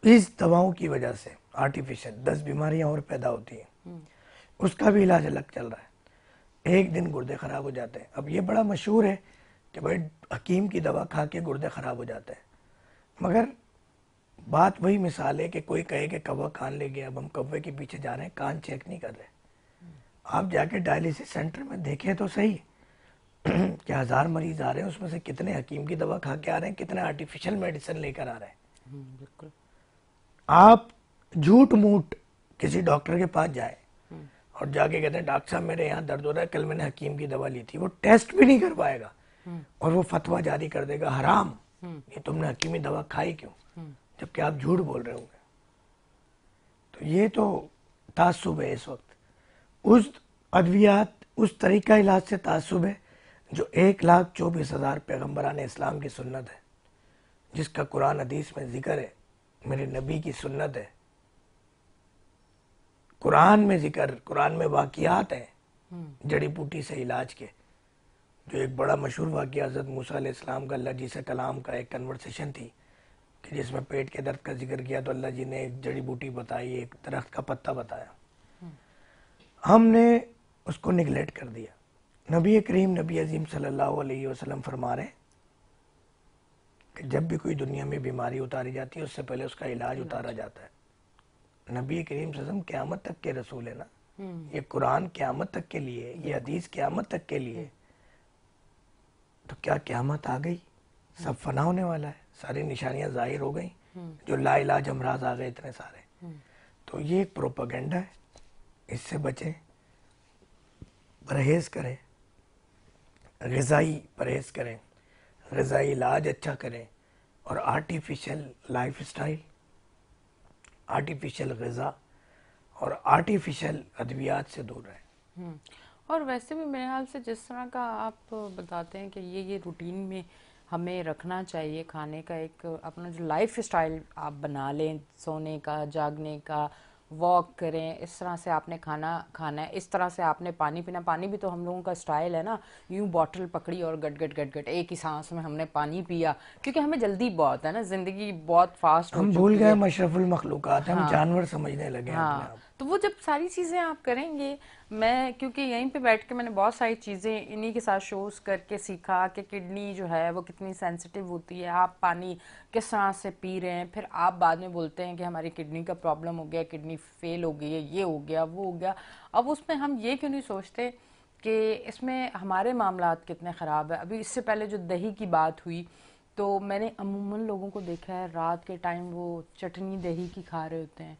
इस दवाओं की वजह से आर्टिफिशियल 10 बीमारियां और पैदा होती हैं, उसका भी इलाज अलग चल रहा है। एक दिन गुर्दे खराब हो जाते हैं। अब ये बड़ा मशहूर है कि भाई हकीम की दवा खा के गुर्दे खराब हो जाते हैं, मगर बात वही मिसाल है कि कोई कहे कि कौवा कान ले गया, अब हम कौवे के पीछे जा रहे हैं, कान चेक नहीं कर रहे। आप जाके डायलिसिस सेंटर में देखें तो सही कि 1000 मरीज आ रहे हैं, उसमें से कितने हकीम की दवा खा के आ रहे हैं, कितने आर्टिफिशियल मेडिसिन लेकर आ रहे हैं। बिल्कुल। आप झूठ मूठ किसी डॉक्टर के पास जाए और जाके कहते हैं डॉक्टर साहब मेरे यहाँ दर्द हो रहा है, कल मैंने हकीम की दवा ली थी, वो टेस्ट भी नहीं कर पाएगा और वो फतवा जारी कर देगा, हराम, ये तुमने हकीमी दवा खाई क्यों, जबकि आप झूठ बोल रहे होंगे। तो ये तो तासुब है इस वक्त, उस अद्वियात उस तरीका इलाज से तासुब है जो 1,24,000 पैगम्बरान इस्लाम की सुन्नत है, जिसका कुरान हदीस में जिक्र है, मेरे नबी की सुन्नत है, कुरान में जिक्र, कुरान में वाक़ियात हैं जड़ी बूटी से इलाज के। जो एक बड़ा मशहूर वाक़या हज़रत मूसा अलैहिस्सलाम का अल्लाह जी से कलाम का एक कन्वर्सेशन थी कि जिसमें पेट के दर्द का जिक्र किया तो अल्लाह जी ने एक जड़ी बूटी बताई, एक दरख्त का पत्ता बताया, हमने उसको निगलेक्ट कर दिया। नबी करीम नबी अजीम सल्लल्लाहु अलैहि वसल्लम फरमा रहे कि जब भी कोई दुनिया में बीमारी उतारी जाती है उससे पहले उसका इलाज उतारा जाता है। नबी करीम सल्लल्लाहु अलैहि वसल्लम क़यामत तक के रसूल है ना, ये कुरान क़यामत तक के लिए, ये हदीस क़यामत तक के लिए। तो क्या क़यामत आ गई, सब फना होने वाला है, सारी निशानियां जाहिर हो गई, जो लाइलाज अमराज आ गए इतने सारे। तो ये एक प्रोपेगेंडा है, इससे बचें, परहेज़ करें, ग़िज़ाई परहेज़ करें, ग़िज़ाई इलाज अच्छा करें और आर्टिफिशियल लाइफ स्टाइल, आर्टिफिशियल ग़िज़ा और आर्टिफिशियल अद्वियात से दूर रहें। और वैसे भी मेरे ख्याल से जिस तरह का आप बताते हैं कि ये रूटीन में हमें रखना चाहिए, खाने का एक अपना जो लाइफ स्टाइल आप बना लें, सोने का, जागने का, वॉक करें, इस तरह से आपने खाना खाना है, इस तरह से आपने पानी पीना। पानी भी तो हम लोगों का स्टाइल है ना, यूं बॉटल पकड़ी और गट गट गट गट एक ही सांस में हमने पानी पिया, क्योंकि हमें जल्दी बहुत है ना, जिंदगी बहुत फास्ट हो हम भूल चुकी गए है। मशरफुल मखलूकात है, हम हाँ जानवर समझने लगे हैं अपने हाँ, आप। तो वो जब सारी चीज़ें आप करेंगे, मैं क्योंकि यहीं पे बैठ के मैंने बहुत सारी चीज़ें इन्हीं के साथ शोज करके सीखा कि किडनी जो है वो कितनी सेंसिटिव होती है, आप पानी किस तरह से पी रहे हैं, फिर आप बाद में बोलते हैं कि हमारी किडनी का प्रॉब्लम हो गया, किडनी फेल हो गई है, ये हो गया वो हो गया। अब उसमें हम ये क्यों नहीं सोचते कि इसमें हमारे मामलात कितने ख़राब है। अभी इससे पहले जो दही की बात हुई, तो मैंने अमूमन लोगों को देखा है रात के टाइम वो चटनी दही की खा रहे होते हैं,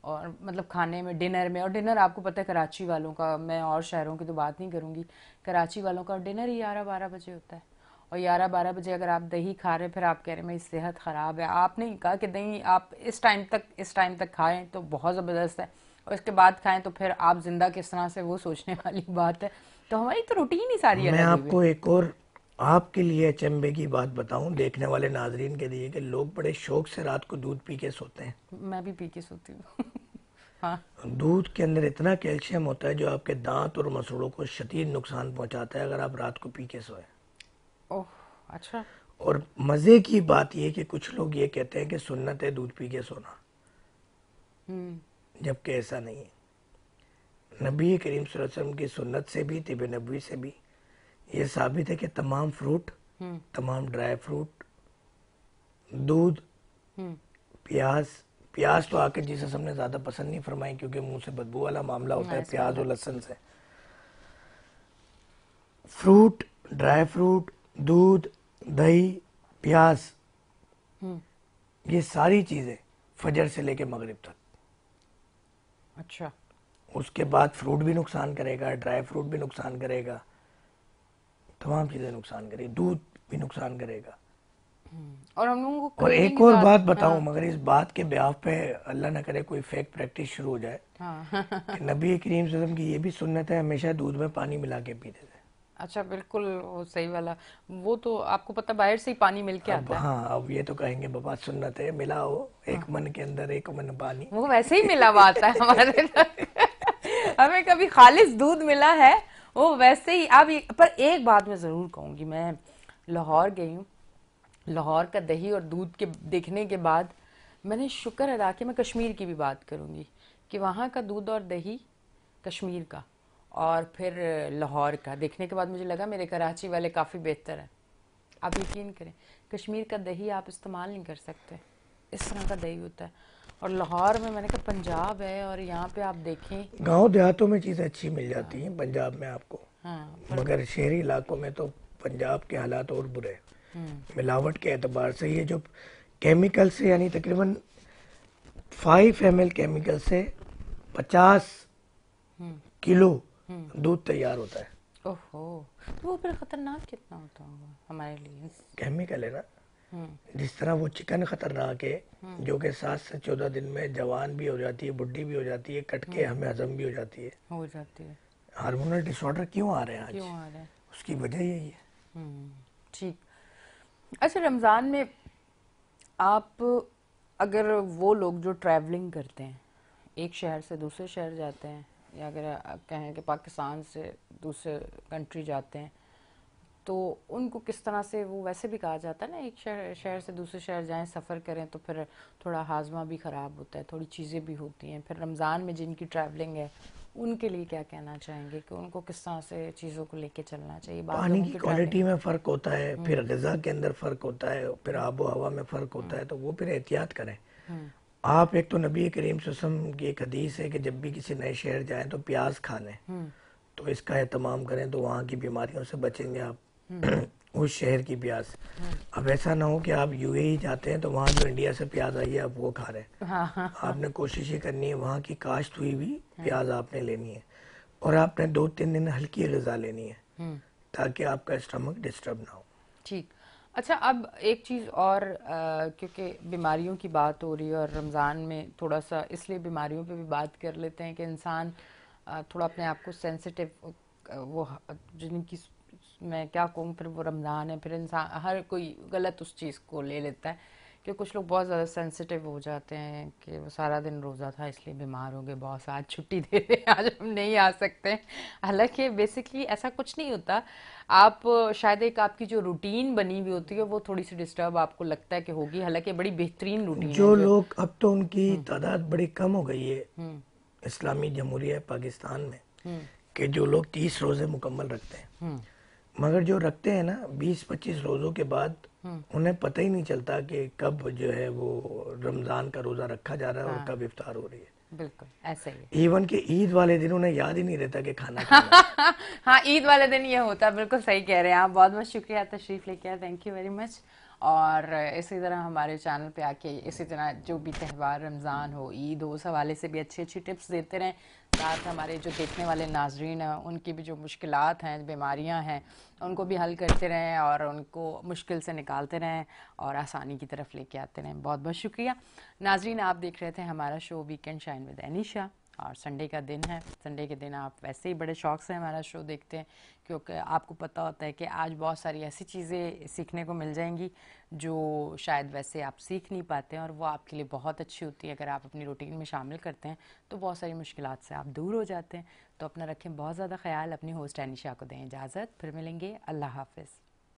और मतलब खाने में, डिनर में। और डिनर आपको पता है कराची वालों का, मैं और शहरों की तो बात नहीं करूँगी, कराची वालों का डिनर ही 11-12 बजे होता है। और 11-12 बजे अगर आप दही खा रहे हैं, फिर आप कह रहे हैं मेरी सेहत ख़राब है। आपने कहा कि दही आप इस टाइम तक खाएं तो बहुत ज़बरदस्त है, और इसके बाद खाएं तो फिर आप जिंदा किस तरह से, वो सोचने वाली बात है। तो हमारी तो रूटीन ही सारी मैं अलग हुई है। आपको एक और आपके लिए अचंभे की बात बताऊं, देखने वाले नाजरीन के लिए, कि लोग बड़े शौक से रात को दूध पी के सोते हैं। मैं भी पी के सोती हूँ। हाँ। दूध के अंदर इतना कैल्शियम होता है जो आपके दांत और मसूड़ों को शदीद नुकसान पहुंचाता है अगर आप रात को पी के सोए। ओह, अच्छा। और मज़े की बात यह कि कुछ लोग ये कहते हैं कि सुन्नत है दूध पी के सोना, जबकि ऐसा नहीं है। नबी करीम सल्लल्लाहु अलैहि वसल्लम की सुन्नत से भी, तिब नबवी से भी ये साबित है कि तमाम फ्रूट, तमाम ड्राई फ्रूट, दूध, प्याज, प्याज तो आके जीसस हमने ज़्यादा पसंद नहीं फरमाई क्योंकि मुंह से बदबू वाला मामला होता है स्मेल प्याज और है। लहसुन से। फ्रूट, ड्राई फ्रूट, दूध, दही, प्याज, ये सारी चीज़ें फजर से लेके मगरिब तक। अच्छा। उसके बाद फ्रूट भी नुकसान करेगा, ड्राई फ्रूट भी नुकसान करेगा, तमाम चीज़ें नुकसान करेगी, दूध भी नुकसान करेगा। और हम लोगों को और क्रेविंग एक और बात ज़्यादा। बताऊं, हाँ मगर इस बात के ब्याह पे अल्लाह ना करे कोई फेक प्रैक्टिस शुरू हो जाए, हाँ। कि नबी करीम सल्लल्लाहु अलैहि वसल्लम की ये भी सुन्नत है हमेशा दूध में पानी मिला के पीते थे। अच्छा, बिल्कुल वो सही वाला। वो तो आपको पता बाहर से ही पानी मिल के अब आता है। हाँ, अब ये तो कहेंगे बाबा सुन्नत है मिलाओ, एक मन के अंदर एक मन पानी। वो वैसे ही मिला हुआ आता है हमारे तक। हमें कभी खालिस दूध मिला है, वो वैसे ही। अब पर एक बात मैं ज़रूर कहूँगी, मैं लाहौर गई हूँ, लाहौर का दही और दूध के देखने के बाद मैंने शुक्र अदा किया। मैं कश्मीर की भी बात करूंगी कि वहाँ का दूध और दही कश्मीर का और फिर लाहौर का देखने के बाद मुझे लगा मेरे कराची वाले काफ़ी बेहतर है। आप यकीन करें, कश्मीर का दही आप इस्तेमाल नहीं कर सकते, इस तरह का दही होता है। और लाहौर में मैंने कहा पंजाब है और यहाँ पे आप देखें। गांव देहातों में चीज़ें अच्छी मिल जाती हैं पंजाब में आपको, हाँ मगर शहरी इलाकों में तो पंजाब के हालात और बुरे हैं। मिलावट के एतबार से ये जो केमिकल से, यानी तकरीबन 5 ml केमिकल से 50 किलो दूध तैयार होता है। ओहो, तो वो फिर खतरनाक कितना होता होगा हमारे लिए। केमिकल है ना, जिस तरह वो चिकन खतरनाक है जो कि 7 से 14 दिन में जवान भी हो जाती है, बुढ़ी भी हो जाती है, कट के हमें हजम भी हो जाती है। हो जाती है। हार्मोनल डिसऑर्डर क्यों आ रहे हैं क्यों आज? आ रहा है? उसकी वजह यही है। ठीक। अच्छा, रमज़ान में आप, अगर वो लोग जो ट्रैवलिंग करते हैं, एक शहर से दूसरे शहर जाते हैं, या अगर आप कहें कि पाकिस्तान से दूसरे कंट्री जाते हैं, तो उनको किस तरह से, वो वैसे भी कहा जाता है ना, एक शहर शहर से दूसरे शहर जाएं, सफ़र करें तो फिर थोड़ा हाजमा भी ख़राब होता है, थोड़ी चीज़ें भी होती हैं। फिर रमज़ान में जिनकी ट्रैवलिंग है उनके लिए क्या कहना चाहेंगे कि उनको किस तरह से चीज़ों को लेके चलना चाहिए? बाद पानी लोगों की की क्वालिटी ट्रैवलिंग। में फ़र्क होता है, फिर ग़िज़ा के अंदर फ़र्क होता है, फिर आबो हवा में फ़र्क होता है, तो वो फिर एहतियात करें। आप, एक तो नबी करीम सल्लल्लाहु अलैहि वसल्लम की एक हदीस है कि जब भी किसी नए शहर जाएं तो प्याज खा लें, तो इसका एहतमाम करें तो वहाँ की बीमारियों से बचेंगे आप। उस शहर की प्याज। अब ऐसा ना हो कि आप यूएई जाते हैं तो वहाँ जो इंडिया से प्याज आई है आप वो खा रहे हैं। हाँ हाँ। आपने कोशिश ये करनी है वहाँ की काश्त हुई भी प्याज आपने लेनी है, और आपने 2-3 दिन हल्की ग़िज़ा लेनी है ताकि आपका स्टमक डिस्टर्ब ना हो। ठीक। अच्छा, अब एक चीज़ और, क्योंकि बीमारियों की बात हो रही है और रमज़ान में थोड़ा सा इसलिए बीमारियों पे भी बात कर लेते हैं कि इंसान थोड़ा अपने आप को सेंसिटिव, वो जिनकी, मैं क्या कहूँ, फिर वो रमज़ान है, फिर इंसान हर कोई गलत उस चीज़ को ले लेता है कि कुछ लोग बहुत ज़्यादा सेंसिटिव हो जाते हैं कि वो सारा दिन रोज़ा था इसलिए बीमार हो गए, बॉस आज छुट्टी दे दे, आज हम नहीं आ सकते। हालांकि बेसिकली ऐसा कुछ नहीं होता। आप शायद एक आपकी जो रूटीन बनी हुई होती है वो थोड़ी सी डिस्टर्ब आपको लगता है कि होगी, हालांकि बड़ी बेहतरीन रूटीन है जो जो। लोग, अब तो उनकी तादाद बड़ी कम हो गई है इस्लामी जमहूरिया पाकिस्तान में, कि जो लोग 30 रोज़े मुकम्मल रखते हैं, मगर जो रखते हैं ना 20-25 रोज़ों के बाद उन्हें पता ही नहीं चलता कि कब जो है वो रमज़ान का रोज़ा रखा जा रहा है और हाँ कब इफ्तार हो रही है। बिल्कुल ऐसा ही है। इवन कि ईद वाले दिन उन्हें याद ही नहीं रहता कि खाना खाना है। हाँ, ईद वाले दिन ये होता है, बिल्कुल सही कह रहे हैं आप। बहुत बहुत शुक्रिया तशरीफ़ लेके आए, थैंक यू वेरी मच। और इसी तरह हमारे चैनल पे आके इसी तरह जो भी त्यौहार, रमज़ान हो, ईद हो, उस हवाले से भी अच्छी अच्छी टिप्स देते रहें। साथ हमारे जो देखने वाले नाजरीन हैं उनकी भी जो मुश्किलात हैं, बीमारियां हैं, उनको भी हल करते रहें और उनको मुश्किल से निकालते रहें और आसानी की तरफ लेके आते रहें। बहुत बहुत शुक्रिया नाजरीन। आप देख रहे थे हमारा show weekend shine with Anisha, और संडे का दिन है। संडे के दिन आप वैसे ही बड़े शौक से हमारा शो देखते हैं, क्योंकि आपको पता होता है कि आज बहुत सारी ऐसी चीज़ें सीखने को मिल जाएंगी जो शायद वैसे आप सीख नहीं पाते हैं, और वो आपके लिए बहुत अच्छी होती है। अगर आप अपनी रूटीन में शामिल करते हैं तो बहुत सारी मुश्किलात से आप दूर हो जाते हैं। तो अपना रखें बहुत ज़्यादा ख्याल। अपनी होस्ट एनिशा को दें इजाज़त, फिर मिलेंगे। अल्लाह हाफ़िज़।